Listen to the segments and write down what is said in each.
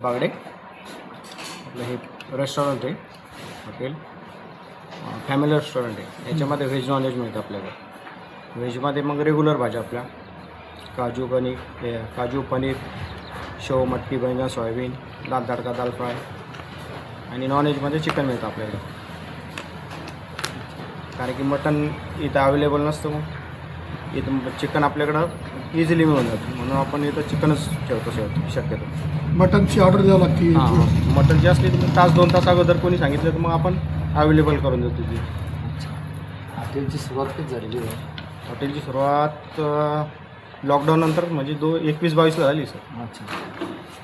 बागडे आपलं हे रेस्टॉरंट आहे हॉटेल फॅमिली रेस्टॉरंट आहे. याच्यामध्ये व्हेज नॉनव्हेज मिळतं आपल्याकडं. व्हेजमध्ये मग रेग्युलर भाज्या आपल्या काजू पनीर शेव मटकी बैंगन सोयाबीन दाल तडका दाल फ्राय आणि नॉनव्हेजमध्ये चिकन मिळतं आपल्याकडं. कारण की मटन इथं अवेलेबल नसतं, मग इथं चिकन आपल्याकडं इझिली मिळून जातं, म्हणून आपण इथं चिकनच ठेवतो शक्यतो. मटनची ऑर्डर द्यावं लागते. हां, मटन जी असली तर तास 2 तास अगोदर कोणी सांगितलं तर मग आपण अवेलेबल करून देतो ती. हॉटेलची सुरुवात कधी झालेली आहे? हॉटेलची सुरुवात लॉकडाऊन नंतर म्हणजे 21-22 झाली सर. अच्छा.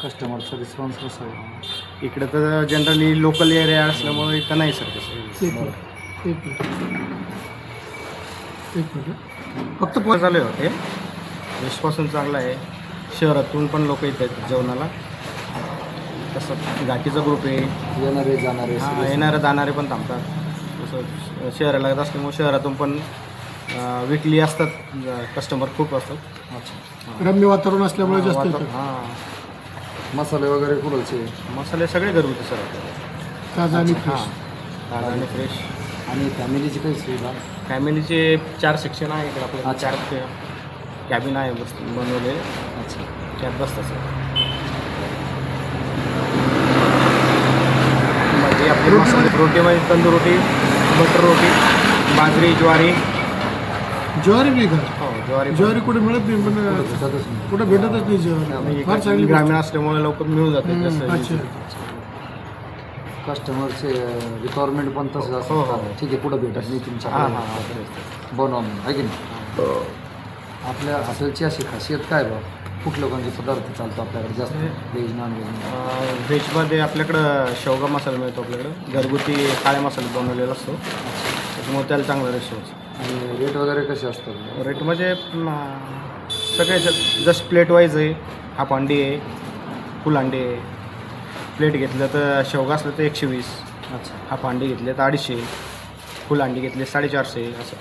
कस्टमरचा रिस्पॉन्स कसा आहे? इकडे तर जनरली लोकल एरिया असल्यामुळे इथं नाही सर तसं. एक मिनिट फक्त पण चालू आहे हॉटेल, रिस्पॉन्स चांगला आहे. शहरातून पण लोक येतात जेवणाला. तसं घाटीचा ग्रुप आहे, येणारे जाणारे येणारे जाणारे पण थांबतात. तसं शहराला लागत असल्यामुळे शहरातून पण विकली असतात, कस्टमर खूप असतात. अच्छा. रम्य वातावरण असल्यामुळे जास्त येतात. हां, मसाले वगैरे कुठलचे? मसाले सगळे घरगुती सर आपल्याकडे. ताजा आणि फ्रेश. हां, ताजा आणि फ्रेश. आणि फॅमिलीची काही सुविधा? फॅमिलीचे 4 सेक्शन आहे इकडे आपल्याला. अच्छा. 4 कॅबिन आहे बनवलेले. अच्छा. त्यात बसतं सर. म्हणजे आपली मसाले रोटीमध्ये तंदूर रोटी, बटर रोटी, बाजरी ज्वारी. ज्वारी नाही का? हो, ज्वारी ज्वारी कुठे मिळत नाही, पण भेटतच नाही. कुठे भेटतच नाही ज्वारी. फार चांगली ग्रामीण असल्यामुळे लवकर मिळून जाते. अच्छा. जसं कस्टमरचे रिक्वायरमेंट पण तसं हो, असतं. हो. ठीक आहे, कुठं भेटत नाही हां तुमच्या हां हां. बनवून आहे की नाही? आपल्या हॉटेलची अशी खासियत काय बा? कुठल्या कोणते पदार्थ चालतो आपल्याकडे जास्त? Veg non veg? व्हेजमध्ये आपल्याकडं शेवगा मसाला मिळतो. आपल्याकडं घरगुती काळ्या मसाला बनवलेला असतो, त्याच्यामुळे त्याला चांगला रिस्पॉन्स. आणि रेट वगैरे कसे असतात? रेट म्हणजे सगळे जस्ट प्लेट वाईज आहे. हाफ अंडी आहे, फुल अंडी आहे. प्लेट घेतलं तर शेवगा असलं तर 120, अच्छा. हाफ अंडी घेतले तर 250, फुल अंडी घेतले 450 असं.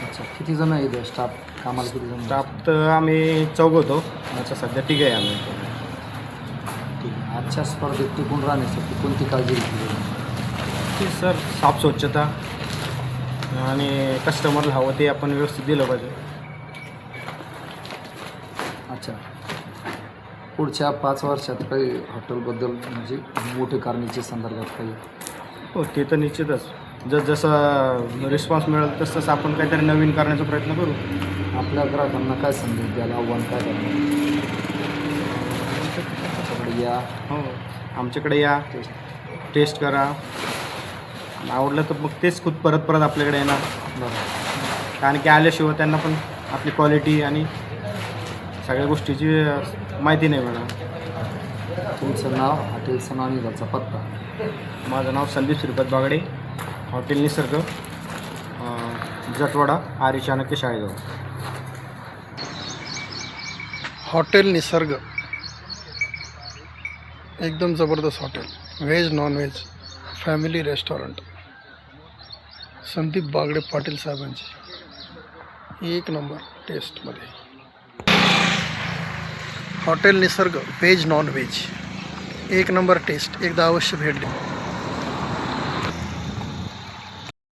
अच्छा. किती जण आहे इथं स्टाफ कामाला? किती जण? स्टाफ तर आम्ही 4 होतो. आता सध्या 3 आहे आम्ही. ठीक आहे. आजच्या स्पर्धेत टिकून राहण्यासाठी कोणती काळजी घेतली जाईल? ते सर साफ स्वच्छता आणि कस्टमरला हवं ते आपण व्यवस्थित दिलं पाहिजे. अच्छा. पुढच्या 5 वर्षात काही हॉटेलबद्दल म्हणजे मोठे कारणीच्या संदर्भात काही? हो, ते तर निश्चितच. जसं रिस्पॉन्स मिळेल तसं आपण काहीतरी नवीन करण्याचा प्रयत्न करू. आपल्या ग्राहकांना काय संदेश द्यायला आव्हान काय करणार? आमच्याकडे या, हो, आमच्याकडे या, टेस्ट करा. आवडलं तर मग तेच खूप परत आपल्याकडे येणार. बरं. कारण की आल्याशिवाय त्यांना पण आपली क्वालिटी आणि सगळ्या गोष्टीची माहिती नाही मिळणार. तुमचं नाव, हॉटेलचं नाव आणि त्याचा पत्ता? माझं नाव संदीप श्रीपत बागडे, हॉटेल निसर्ग, जटवाडा, आर्य चाणक्य शाळेजवळ. हॉटेल निसर्ग एकदम जबरदस्त hotel. Veg non veg family restaurant. Sandeep Bagade Patil साहेबांची 1 नंबर टेस्टमध्ये. Hotel Nisarg veg non veg 1 number test. एकदा अवश्य भेट द्या.